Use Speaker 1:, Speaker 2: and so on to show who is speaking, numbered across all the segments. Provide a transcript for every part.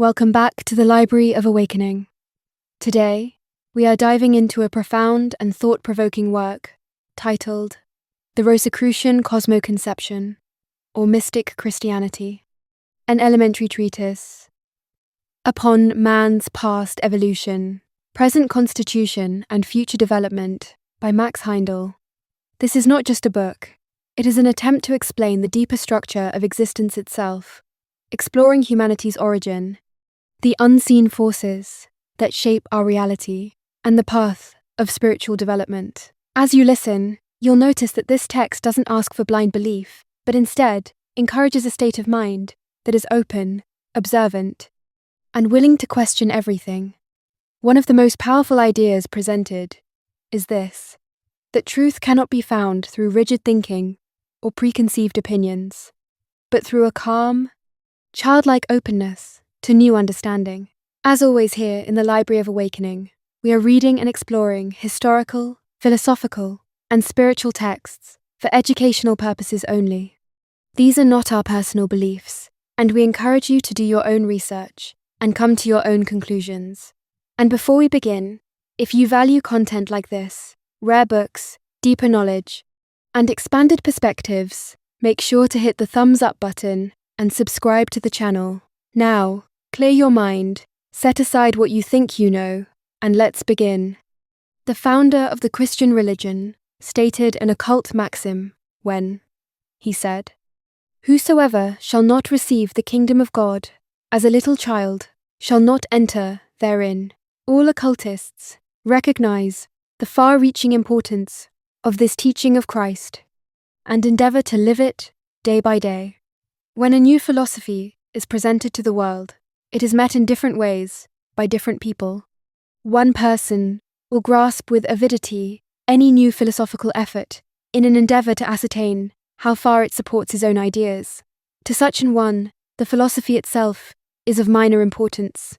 Speaker 1: Welcome back to the Library of Awakening. Today, we are diving into a profound and thought-provoking work titled The Rosicrucian Cosmo-Conception, or Mystic Christianity, an elementary treatise upon man's past evolution, present constitution, and future development by Max Heindel. This is not just a book, it is an attempt to explain the deeper structure of existence itself, exploring humanity's origin, the unseen forces that shape our reality, and the path of spiritual development. As you listen, you'll notice that this text doesn't ask for blind belief, but instead encourages a state of mind that is open, observant, and willing to question everything. One of the most powerful ideas presented is this: that truth cannot be found through rigid thinking or preconceived opinions, but through a calm, childlike openness to new understanding. As always here in the Library of Awakening, we are reading and exploring historical, philosophical, and spiritual texts for educational purposes only. These are not our personal beliefs, and we encourage you to do your own research and come to your own conclusions. And before we begin, if you value content like this, rare books, deeper knowledge, and expanded perspectives, make sure to hit the thumbs up button and subscribe to the channel. Now, clear your mind, set aside what you think you know, and let's begin. The founder of the Christian religion stated an occult maxim when he said, "Whosoever shall not receive the kingdom of God as a little child shall not enter therein." All occultists recognize the far-reaching importance of this teaching of Christ and endeavor to live it day by day. When a new philosophy is presented to the world, it is met in different ways by different people. One person will grasp with avidity any new philosophical effort in an endeavor to ascertain how far it supports his own ideas. To such an one, the philosophy itself is of minor importance.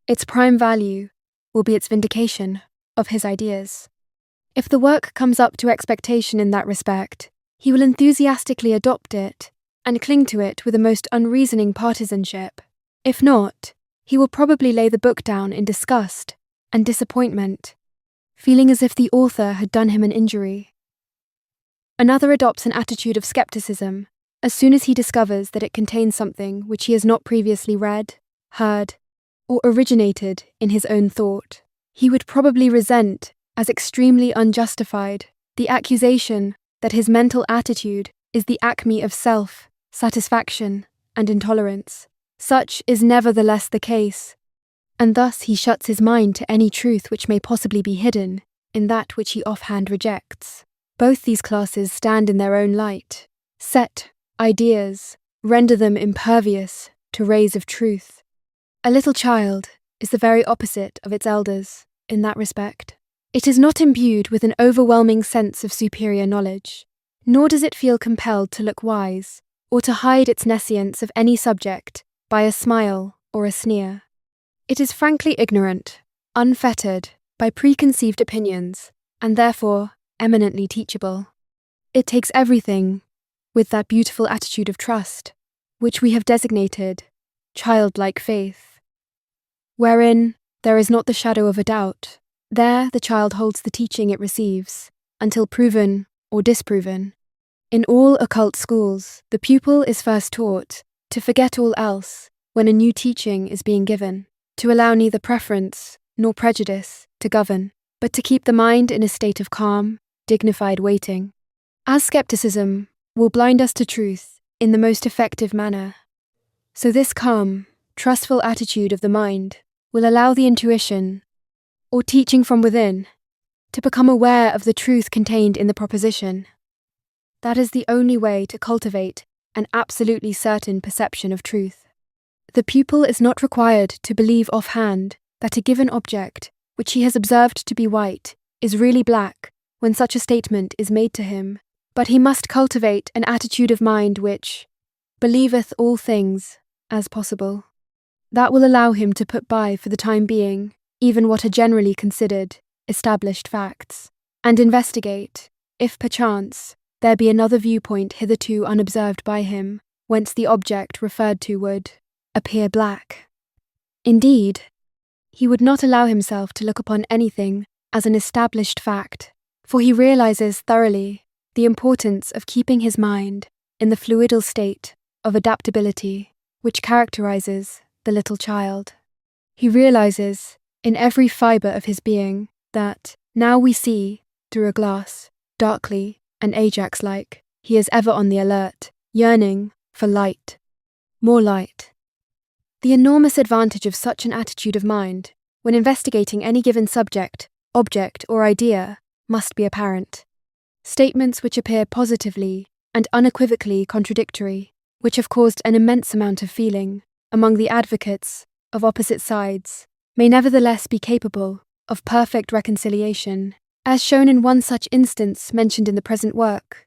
Speaker 1: Its prime value will be its vindication of his ideas. If the work comes up to expectation in that respect, he will enthusiastically adopt it and cling to it with a most unreasoning partisanship. If not, he will probably lay the book down in disgust and disappointment, feeling as if the author had done him an injury. Another adopts an attitude of skepticism as soon as he discovers that it contains something which he has not previously read, heard, or originated in his own thought. He would probably resent, as extremely unjustified, the accusation that his mental attitude is the acme of self-satisfaction and intolerance. Such is nevertheless the case, and thus he shuts his mind to any truth which may possibly be hidden in that which he offhand rejects. Both these classes stand in their own light. Set ideas render them impervious to rays of truth. A little child is the very opposite of its elders in that respect. It is not imbued with an overwhelming sense of superior knowledge, nor does it feel compelled to look wise or to hide its nescience of any subject by a smile or a sneer. It is frankly ignorant, unfettered by preconceived opinions, and therefore eminently teachable. It takes everything with that beautiful attitude of trust, which we have designated childlike faith, wherein there is not the shadow of a doubt. There the child holds the teaching it receives, until proven or disproven. In all occult schools, the pupil is first taught to forget all else when a new teaching is being given, to allow neither preference nor prejudice to govern, but to keep the mind in a state of calm, dignified waiting. As skepticism will blind us to truth in the most effective manner, so this calm, trustful attitude of the mind will allow the intuition, or teaching from within, to become aware of the truth contained in the proposition. That is the only way to cultivate an absolutely certain perception of truth. The pupil is not required to believe offhand that a given object, which he has observed to be white, is really black when such a statement is made to him, but he must cultivate an attitude of mind which believeth all things as possible. That will allow him to put by for the time being even what are generally considered established facts, and investigate, if perchance there be another viewpoint hitherto unobserved by him, whence the object referred to would appear black. Indeed, he would not allow himself to look upon anything as an established fact, for he realizes thoroughly the importance of keeping his mind in the fluidal state of adaptability which characterizes the little child. He realizes in every fiber of his being that now we see through a glass, darkly and Ajax-like, he is ever on the alert, yearning for light, more light. The enormous advantage of such an attitude of mind, when investigating any given subject, object, or idea, must be apparent. Statements which appear positively and unequivocally contradictory, which have caused an immense amount of feeling among the advocates of opposite sides, may nevertheless be capable of perfect reconciliation, as shown in one such instance mentioned in the present work.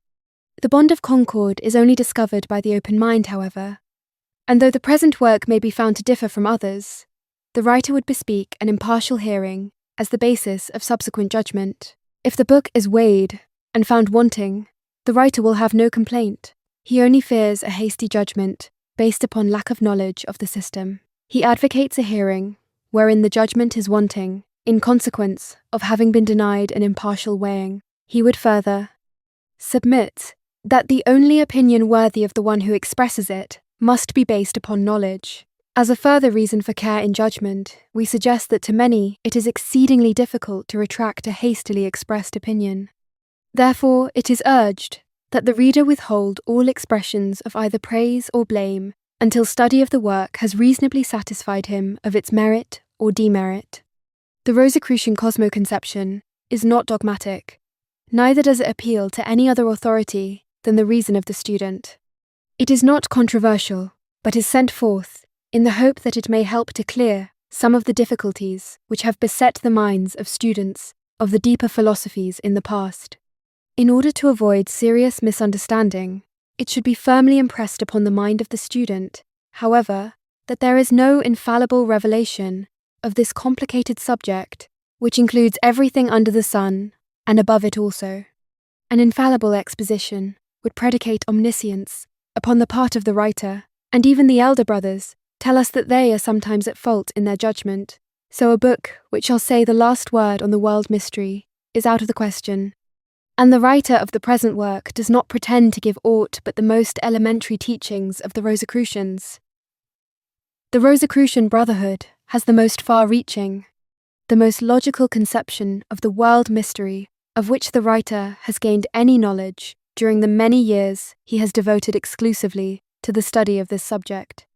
Speaker 1: The bond of concord is only discovered by the open mind, however, and though the present work may be found to differ from others, the writer would bespeak an impartial hearing as the basis of subsequent judgment. If the book is weighed and found wanting, the writer will have no complaint. He only fears a hasty judgment based upon lack of knowledge of the system. He advocates a hearing wherein the judgment is wanting in consequence of having been denied an impartial weighing. He would further submit that the only opinion worthy of the one who expresses it must be based upon knowledge. As a further reason for care in judgment, we suggest that to many it is exceedingly difficult to retract a hastily expressed opinion. Therefore, it is urged that the reader withhold all expressions of either praise or blame until study of the work has reasonably satisfied him of its merit or demerit. The Rosicrucian Cosmo-Conception is not dogmatic, neither does it appeal to any other authority than the reason of the student. It is not controversial, but is sent forth in the hope that it may help to clear some of the difficulties which have beset the minds of students of the deeper philosophies in the past. In order to avoid serious misunderstanding, it should be firmly impressed upon the mind of the student, however, that there is no infallible revelation of this complicated subject, which includes everything under the sun and above it also. An infallible exposition would predicate omniscience upon the part of the writer, and even the elder brothers tell us that they are sometimes at fault in their judgment, so a book which shall say the last word on the world mystery is out of the question. And the writer of the present work does not pretend to give aught but the most elementary teachings of the Rosicrucians. The Rosicrucian Brotherhood has the most far-reaching, the most logical conception of the world mystery of which the writer has gained any knowledge during the many years he has devoted exclusively to the study of this subject.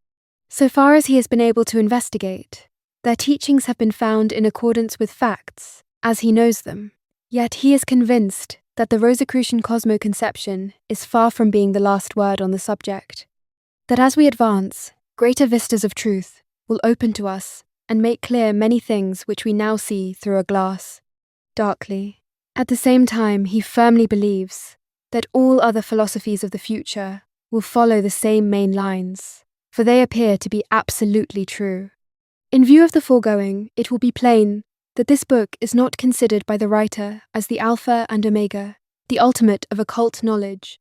Speaker 1: So far as he has been able to investigate, their teachings have been found in accordance with facts, as he knows them. Yet he is convinced that the Rosicrucian Cosmo-Conception is far from being the last word on the subject, that as we advance, greater vistas of truth will open to us and make clear many things which we now see through a glass, darkly. At the same time, he firmly believes that all other philosophies of the future will follow the same main lines, for they appear to be absolutely true. In view of the foregoing, it will be plain that this book is not considered by the writer as the alpha and omega, the ultimate of occult knowledge,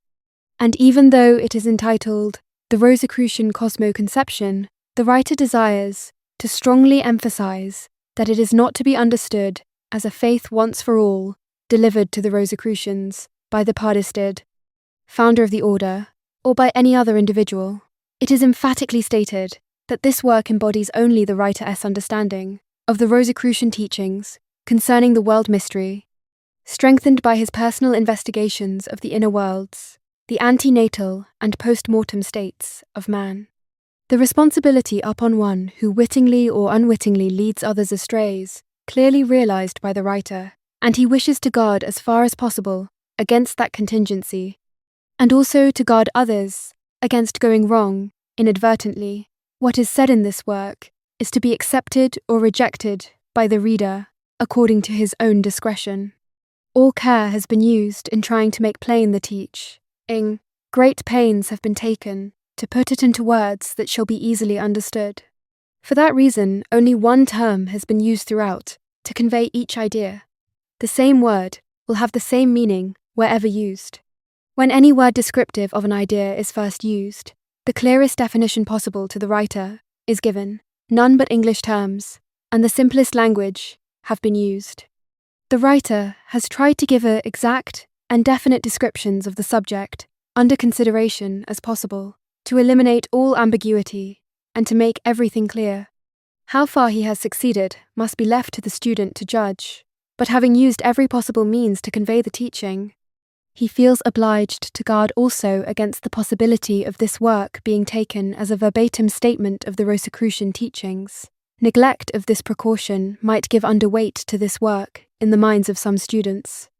Speaker 1: and even though it is entitled The Rosicrucian Cosmo-Conception, the writer desires to strongly emphasize that it is not to be understood as a faith once for all delivered to the Rosicrucians by the Pardistid, founder of the order, or by any other individual. It is emphatically stated that this work embodies only the writer's understanding of the Rosicrucian teachings concerning the world mystery, strengthened by his personal investigations of the inner worlds, the antenatal and post-mortem states of man. The responsibility upon one who wittingly or unwittingly leads others astray is clearly realized by the writer, and he wishes to guard as far as possible against that contingency, and also to guard others against going wrong inadvertently. What is said in this work is to be accepted or rejected by the reader according to his own discretion. All care has been used in trying to make plain the teaching. Great pains have been taken to put it into words that shall be easily understood. For that reason, only one term has been used throughout to convey each idea. The same word will have the same meaning wherever used. When any word descriptive of an idea is first used, the clearest definition possible to the writer is given, None but English terms, and the simplest language, have been used. The writer has tried to give exact and definite descriptions of the subject under consideration as possible, to eliminate all ambiguity and to make everything clear. How far he has succeeded must be left to the student to judge, but having used every possible means to convey the teaching, he feels obliged to guard also against the possibility of this work being taken as a verbatim statement of the Rosicrucian teachings. Neglect of this precaution might give underweight to this work in the minds of some students.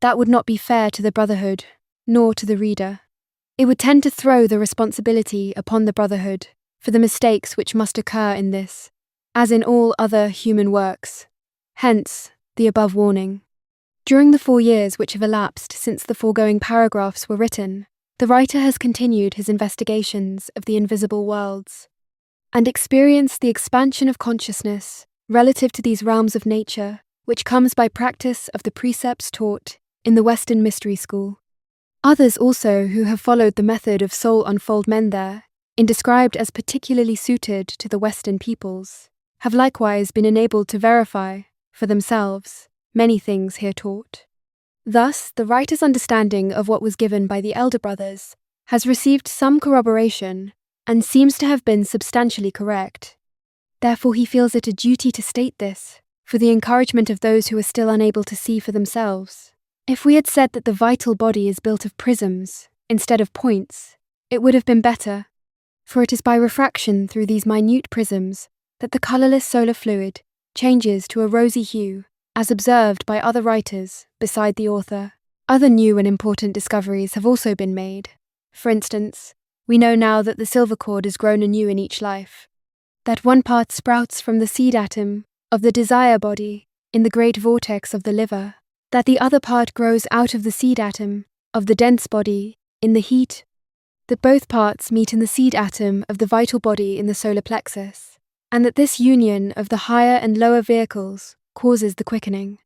Speaker 1: That would not be fair to the Brotherhood, nor to the reader. It would tend to throw the responsibility upon the Brotherhood for the mistakes which must occur in this, as in all other human works. Hence, the above warning. During the 4 years which have elapsed since the foregoing paragraphs were written, the writer has continued his investigations of the invisible worlds, and experienced the expansion of consciousness relative to these realms of nature, which comes by practice of the precepts taught in the Western Mystery School. Others also who have followed the method of soul unfoldment there, in described as particularly suited to the Western peoples, have likewise been enabled to verify, for themselves, many things here taught. Thus, the writer's understanding of what was given by the elder brothers has received some corroboration and seems to have been substantially correct. Therefore, he feels it a duty to state this, for the encouragement of those who are still unable to see for themselves. If we had said that the vital body is built of prisms instead of points, it would have been better, for it is by refraction through these minute prisms that the colourless solar fluid changes to a rosy hue, as observed by other writers beside the author. Other new and important discoveries have also been made. For instance, we know now that the silver cord is grown anew in each life, that one part sprouts from the seed atom of the desire body in the great vortex of the liver, that the other part grows out of the seed atom of the dense body in the heat, that both parts meet in the seed atom of the vital body in the solar plexus, and that this union of the higher and lower vehicles causes the quickening.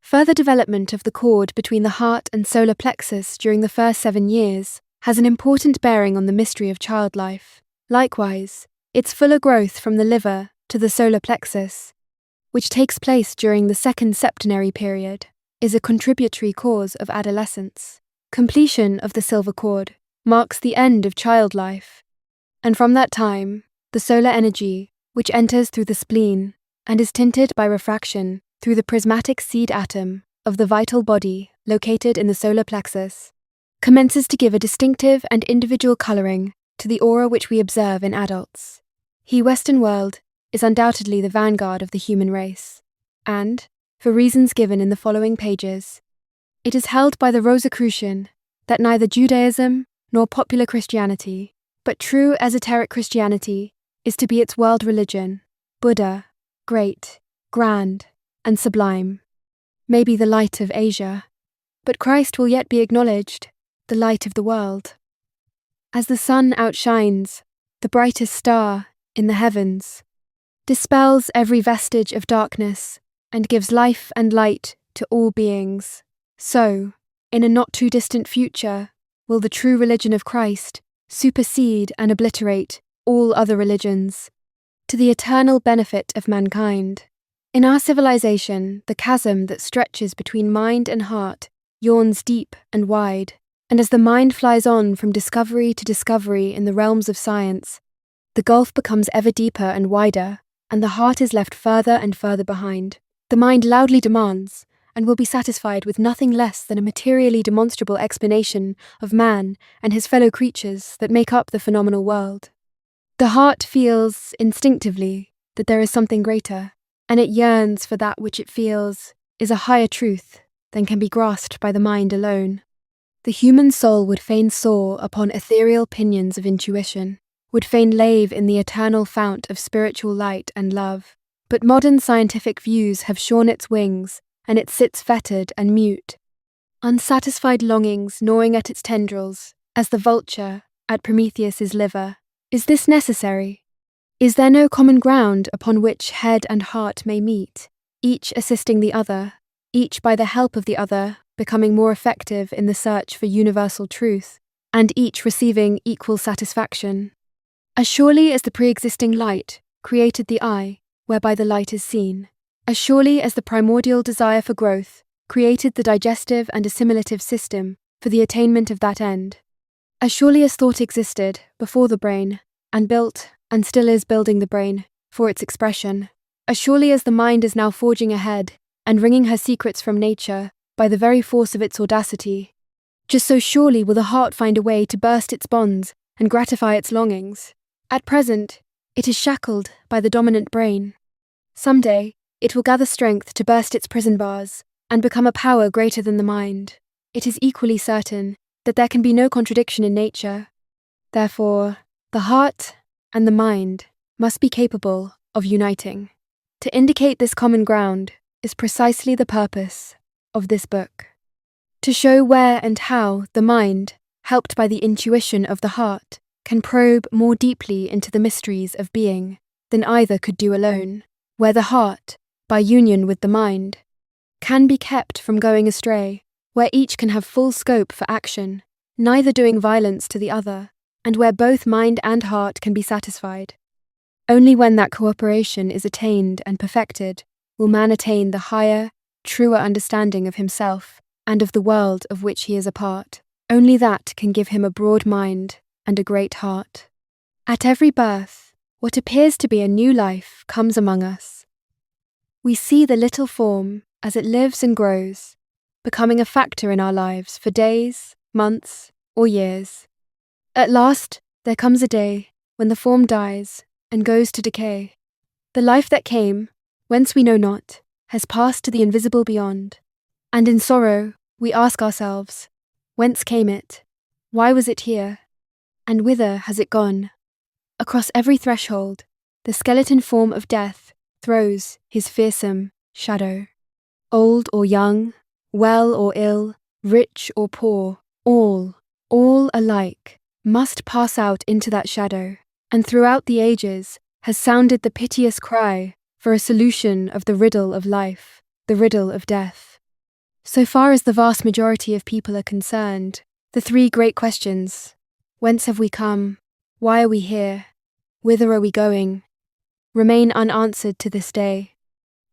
Speaker 1: Further development of the cord between the heart and solar plexus during the first 7 years has an important bearing on the mystery of child life. Likewise, its fuller growth from the liver to the solar plexus, which takes place during the second septenary period, is a contributory cause of adolescence. Completion of the silver cord marks the end of child life, and from that time, the solar energy, which enters through the spleen and is tinted by refraction through the prismatic seed atom of the vital body located in the solar plexus, commences to give a distinctive and individual colouring to the aura which we observe in adults. The Western world is undoubtedly the vanguard of the human race, and, for reasons given in the following pages, it is held by the Rosicrucian that neither Judaism nor popular Christianity, but true esoteric Christianity, is to be its world religion. Buddha, great, grand, and sublime, may be the light of Asia, but Christ will yet be acknowledged, the light of the world. As the sun outshines, the brightest star in the heavens, dispels every vestige of darkness, and gives life and light to all beings, so, in a not too distant future, will the true religion of Christ supersede and obliterate all other religions, to the eternal benefit of mankind. In our civilization, the chasm that stretches between mind and heart yawns deep and wide, and as the mind flies on from discovery to discovery in the realms of science, the gulf becomes ever deeper and wider, and the heart is left further and further behind. The mind loudly demands, and will be satisfied with nothing less than a materially demonstrable explanation of man and his fellow creatures that make up the phenomenal world. The heart feels, instinctively, that there is something greater, and it yearns for that which it feels is a higher truth than can be grasped by the mind alone. The human soul would fain soar upon ethereal pinions of intuition, would fain lave in the eternal fount of spiritual light and love, but modern scientific views have shorn its wings, and it sits fettered and mute, unsatisfied longings gnawing at its tendrils, as the vulture at Prometheus's liver. Is this necessary? Is there no common ground upon which head and heart may meet, each assisting the other, each by the help of the other becoming more effective in the search for universal truth, and each receiving equal satisfaction? As surely as the pre-existing light created the eye, whereby the light is seen. As surely as the primordial desire for growth created the digestive and assimilative system for the attainment of that end. As surely as thought existed before the brain, and built, and still is building the brain, for its expression, as surely as the mind is now forging ahead and wringing her secrets from nature by the very force of its audacity, just so surely will the heart find a way to burst its bonds and gratify its longings. At present, it is shackled by the dominant brain. Some day, it will gather strength to burst its prison bars and become a power greater than the mind. It is equally certain that there can be no contradiction in nature. Therefore, the heart and the mind must be capable of uniting. To indicate this common ground is precisely the purpose of this book. To show where and how the mind, helped by the intuition of the heart, can probe more deeply into the mysteries of being than either could do alone, where the heart, by union with the mind, can be kept from going astray, where each can have full scope for action, neither doing violence to the other, and where both mind and heart can be satisfied. Only when that cooperation is attained and perfected will man attain the higher, truer understanding of himself and of the world of which he is a part. Only that can give him a broad mind and a great heart. At every birth, what appears to be a new life comes among us. We see the little form as it lives and grows, becoming a factor in our lives for days, months, or years. At last, there comes a day when the form dies and goes to decay. The life that came, whence we know not, has passed to the invisible beyond. And in sorrow, we ask ourselves, whence came it? Why was it here? And whither has it gone? Across every threshold, the skeleton form of death throws his fearsome shadow. Old or young, well or ill, rich or poor, all alike, must pass out into that shadow, and throughout the ages has sounded the piteous cry for a solution of the riddle of life, the riddle of death. So far as the vast majority of people are concerned, the three great questions, whence have we come, why are we here, whither are we going, remain unanswered to this day.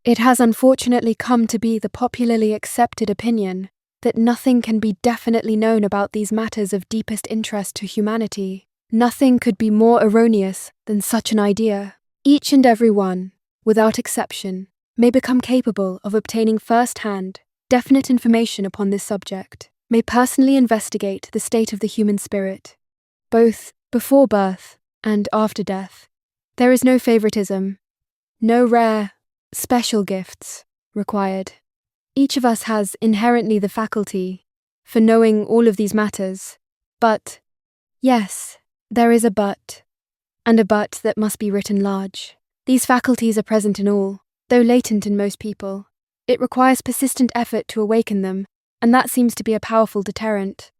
Speaker 1: It has unfortunately come to be the popularly accepted opinion that nothing can be definitely known about these matters of deepest interest to humanity. Nothing could be more erroneous than such an idea. Each and every one, without exception, may become capable of obtaining first-hand, definite information upon this subject, may personally investigate the state of the human spirit, both before birth and after death. There is no favoritism, no rare, special gifts required. Each of us has inherently the faculty for knowing all of these matters, but, yes, there is a but, and a but that must be written large. These faculties are present in all, though latent in most people. It requires persistent effort to awaken them, and that seems to be a powerful deterrent.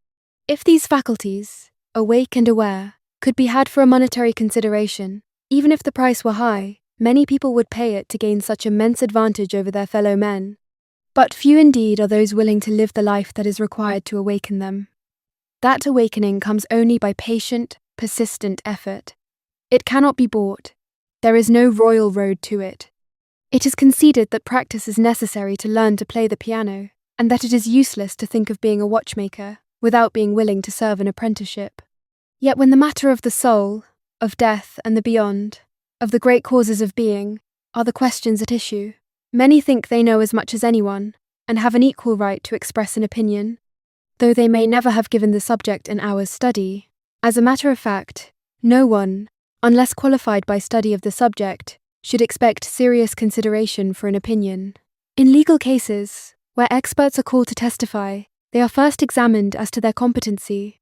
Speaker 1: If these faculties, awake and aware, could be had for a monetary consideration, even if the price were high, many people would pay it to gain such immense advantage over their fellow men. But few indeed are those willing to live the life that is required to awaken them. That awakening comes only by patient, persistent effort. It cannot be bought. There is no royal road to it. It is conceded that practice is necessary to learn to play the piano, and that it is useless to think of being a watchmaker without being willing to serve an apprenticeship. Yet when the matter of the soul, of death and the beyond, of the great causes of being, are the questions at issue, many think they know as much as anyone, and have an equal right to express an opinion, though they may never have given the subject an hour's study. As a matter of fact, no one, unless qualified by study of the subject, should expect serious consideration for an opinion. In legal cases, where experts are called to testify, they are first examined as to their competency.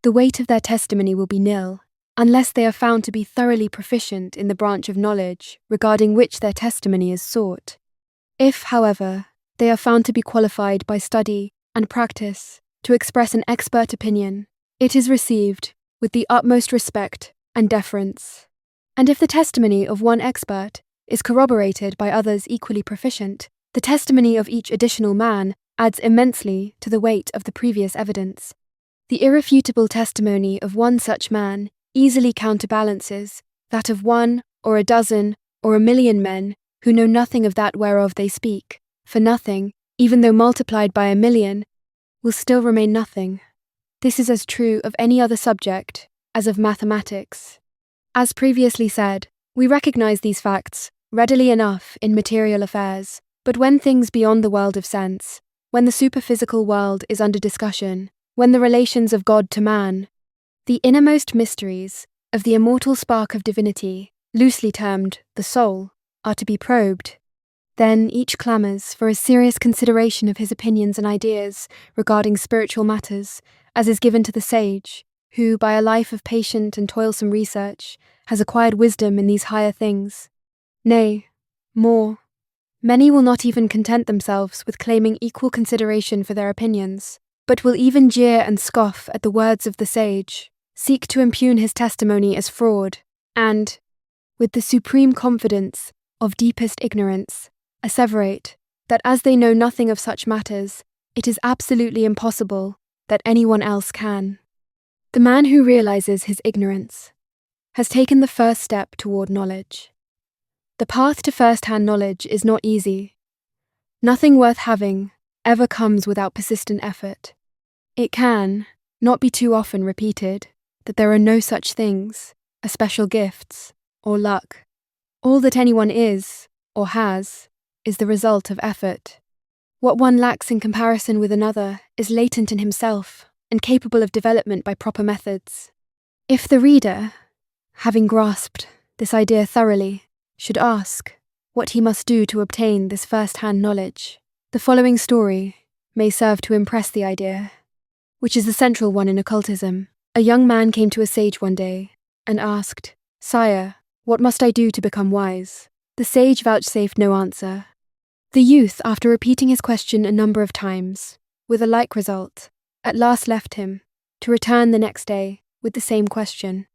Speaker 1: The weight of their testimony will be nil, unless they are found to be thoroughly proficient in the branch of knowledge regarding which their testimony is sought. If, however, they are found to be qualified by study and practice to express an expert opinion, it is received with the utmost respect and deference. And if the testimony of one expert is corroborated by others equally proficient, the testimony of each additional man adds immensely to the weight of the previous evidence. The irrefutable testimony of one such man easily counterbalances that of one or a dozen, or a million men, who know nothing of that whereof they speak, for nothing, even though multiplied by 1,000,000, will still remain nothing. This is as true of any other subject as of mathematics. As previously said, we recognize these facts readily enough in material affairs, but when things beyond the world of sense, when the superphysical world is under discussion, when the relations of God to man, the innermost mysteries of the immortal spark of divinity, loosely termed the soul, are to be probed, then each clamours for a serious consideration of his opinions and ideas regarding spiritual matters, as is given to the sage, who, by a life of patient and toilsome research, has acquired wisdom in these higher things. Nay, more, many will not even content themselves with claiming equal consideration for their opinions, but will even jeer and scoff at the words of the sage, seek to impugn his testimony as fraud, and, with the supreme confidence of deepest ignorance, asseverate that as they know nothing of such matters, it is absolutely impossible that anyone else can. The man who realizes his ignorance has taken the first step toward knowledge. The path to first-hand knowledge is not easy. Nothing worth having ever comes without persistent effort. It can not be too often repeated that there are no such things as special gifts or luck. All that anyone is, or has, is the result of effort. What one lacks in comparison with another is latent in himself and capable of development by proper methods. If the reader, having grasped this idea thoroughly, should ask what he must do to obtain this first-hand knowledge, the following story may serve to impress the idea, which is the central one in occultism. A young man came to a sage one day and asked, "Sire, what must I do to become wise?" The sage vouchsafed no answer. The youth, after repeating his question a number of times, with a like result, at last left him, to return the next day with the same question.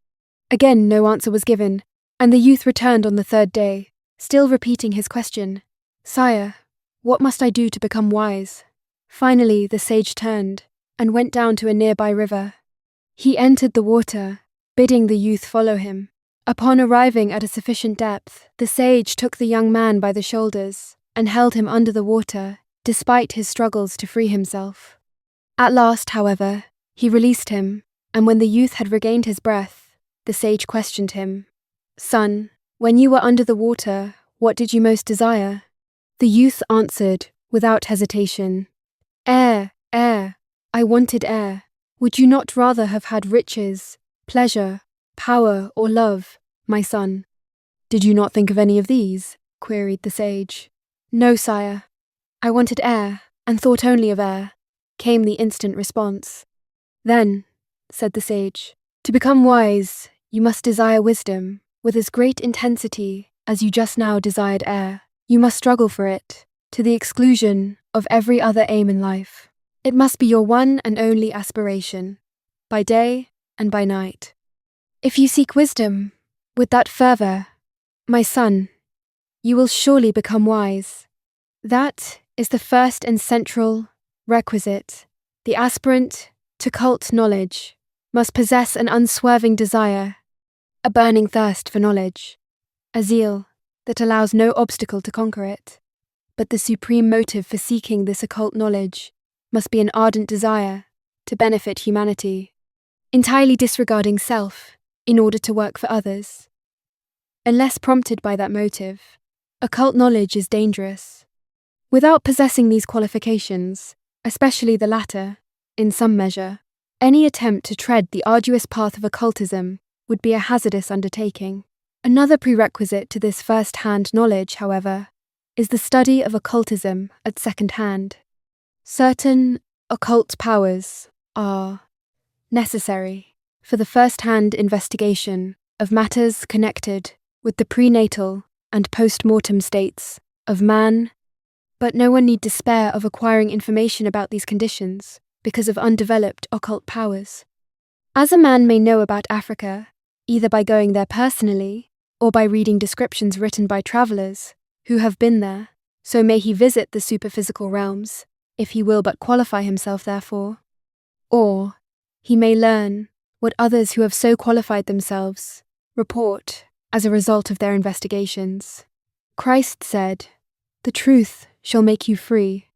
Speaker 1: Again no answer was given, and the youth returned on the third day, still repeating his question, "Sire, what must I do to become wise?" Finally the sage turned and went down to a nearby river. He entered the water, bidding the youth follow him. Upon arriving at a sufficient depth, the sage took the young man by the shoulders and held him under the water, despite his struggles to free himself. At last, however, he released him, and when the youth had regained his breath, the sage questioned him, "Son, when you were under the water, what did you most desire?" The youth answered, without hesitation, "Air, air. I wanted air. Would you not rather have had riches, pleasure, power, or love, my son?" "Did you not think of any of these?" queried the sage. "No, sire. I wanted air, and thought only of air," came the instant response. "Then," said the sage, "to become wise, you must desire wisdom with as great intensity as you just now desired air. You must struggle for it, to the exclusion of every other aim in life. It must be your one and only aspiration, by day and by night. If you seek wisdom with that fervour, my son, you will surely become wise. That is the first and central requisite. The aspirant to cult knowledge must possess an unswerving desire, a burning thirst for knowledge, a zeal that allows no obstacle to conquer it. But the supreme motive for seeking this occult knowledge must be an ardent desire to benefit humanity, entirely disregarding self in order to work for others. Unless prompted by that motive, occult knowledge is dangerous. Without possessing these qualifications, especially the latter, in some measure, any attempt to tread the arduous path of occultism would be a hazardous undertaking. Another prerequisite to this first-hand knowledge, however, is the study of occultism at second hand. Certain occult powers are necessary for the first-hand investigation of matters connected with the prenatal and post-mortem states of man, but no one need despair of acquiring information about these conditions because of undeveloped occult powers. As a man may know about Africa, either by going there personally or by reading descriptions written by travellers who have been there, so may he visit the superphysical realms, if he will but qualify himself therefore. Or he may learn what others who have so qualified themselves report as a result of their investigations. Christ said, "The truth shall make you free."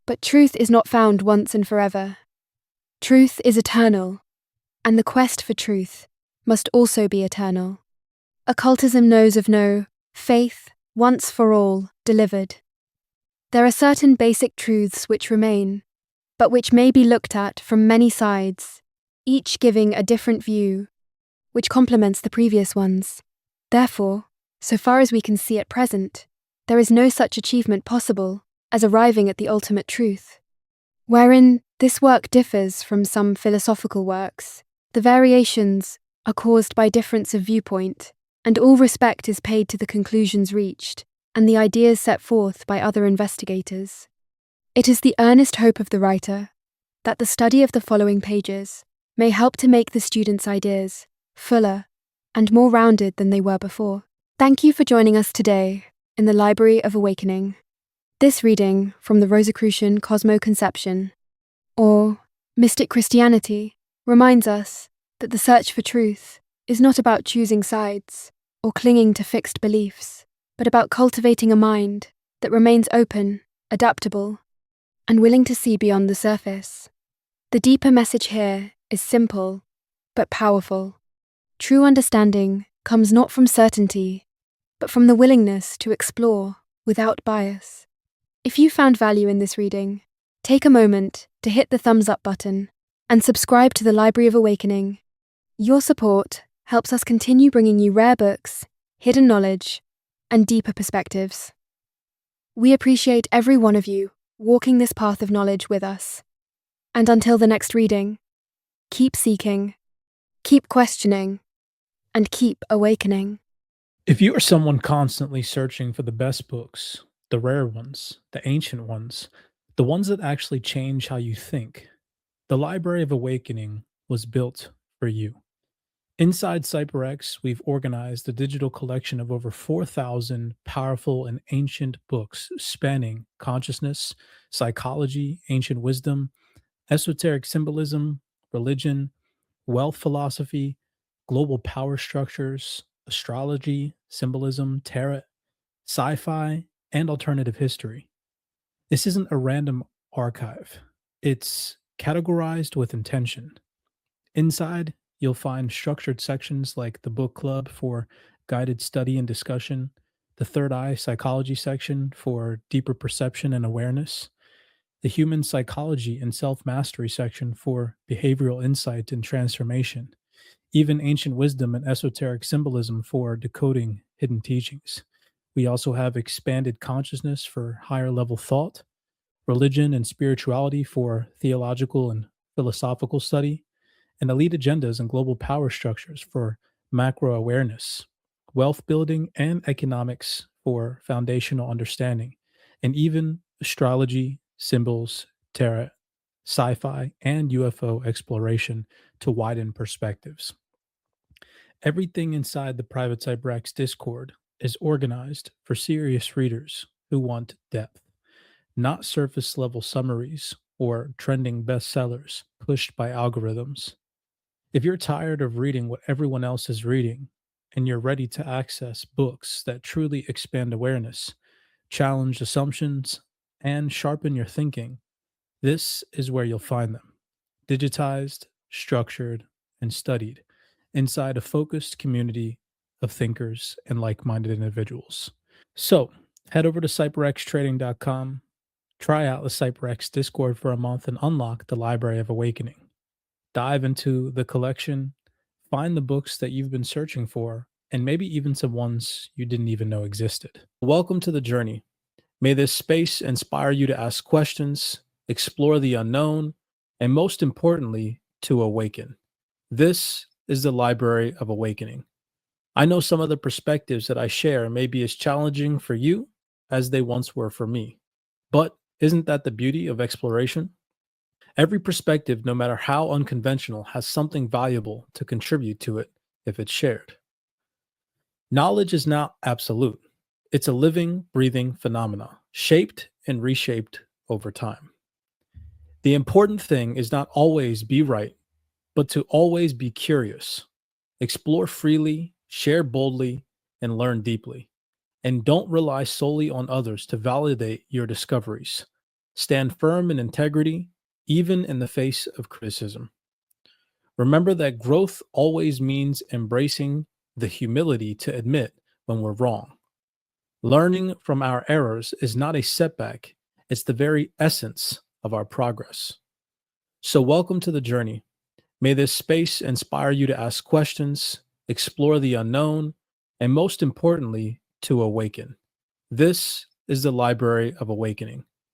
Speaker 1: But truth is not found once and forever. Truth is eternal, and the quest for truth must also be eternal. Occultism knows of no faith, once for all, delivered. There are certain basic truths which remain, but which may be looked at from many sides, each giving a different view, which complements the previous ones. Therefore, so far as we can see at present, there is no such achievement possible as arriving at the ultimate truth. Wherein this work differs from some philosophical works, the variations are caused by difference of viewpoint, and all respect is paid to the conclusions reached and the ideas set forth by other investigators. It is the earnest hope of the writer that the study of the following pages may help to make the students' ideas fuller and more rounded than they were before. Thank you for joining us today in the Library of Awakening. This reading from the Rosicrucian Cosmo-Conception, or Mystic Christianity, reminds us that the search for truth is not about choosing sides or clinging to fixed beliefs, but about cultivating a mind that remains open, adaptable, and willing to see beyond the surface. The deeper message here is simple, but powerful. True understanding comes not from certainty, but from the willingness to explore without bias. If you found value in this reading, take a moment to hit the thumbs up button and subscribe to the Library of Awakening. Your support helps us continue bringing you rare books, hidden knowledge, and deeper perspectives. We appreciate every one of you walking this path of knowledge with us. And until the next reading, keep seeking, keep questioning, and keep awakening.
Speaker 2: If you are someone constantly searching for the best books, the rare ones, the ancient ones, the ones that actually change how you think, the Library of Awakening was built for you. Inside CyberX, we've organized a digital collection of over 4,000 powerful and ancient books spanning consciousness, psychology, ancient wisdom, esoteric symbolism, religion, wealth philosophy, global power structures, astrology, symbolism, tarot, sci fi, and alternative history. This isn't a random archive, it's categorized with intention. Inside, you'll find structured sections like the book club for guided study and discussion, the third eye psychology section for deeper perception and awareness, the human psychology and self mastery section for behavioral insight and transformation, even ancient wisdom and esoteric symbolism for decoding hidden teachings. We also have expanded consciousness for higher level thought, religion and spirituality for theological and philosophical study, and elite agendas and global power structures for macro awareness, wealth building and economics for foundational understanding, and even astrology, symbols, tarot, sci fi, and UFO exploration to widen perspectives. Everything inside the Private CyberX Discord is organized for serious readers who want depth, not surface level summaries or trending bestsellers pushed by algorithms. If you're tired of reading what everyone else is reading and you're ready to access books that truly expand awareness, challenge assumptions, and sharpen your thinking, this is where you'll find them. Digitized, structured, and studied inside a focused community of thinkers and like minded individuals. So, head over to cyberxtrading.com, try out the CyberX Discord for a month, and unlock the Library of Awakening. Dive into the collection, find the books that you've been searching for, and maybe even some ones you didn't even know existed. Welcome to the journey. May this space inspire you to ask questions, explore the unknown, and most importantly, to awaken. This is the Library of Awakening. I know some of the perspectives that I share may be as challenging for you as they once were for me. But isn't that the beauty of exploration? Every perspective, no matter how unconventional, has something valuable to contribute to it if it's shared. Knowledge is not absolute. It's a living, breathing phenomena, shaped and reshaped over time. The important thing is not always be right, but to always be curious. Explore freely, share boldly, and learn deeply. And don't rely solely on others to validate your discoveries. Stand firm in integrity, even in the face of criticism. Remember that growth always means embracing the humility to admit when we're wrong. Learning from our errors is not a setback, it's the very essence of our progress. So, welcome to the journey. May this space inspire you to ask questions, explore the unknown, and most importantly, to awaken. This is the Library of Awakening,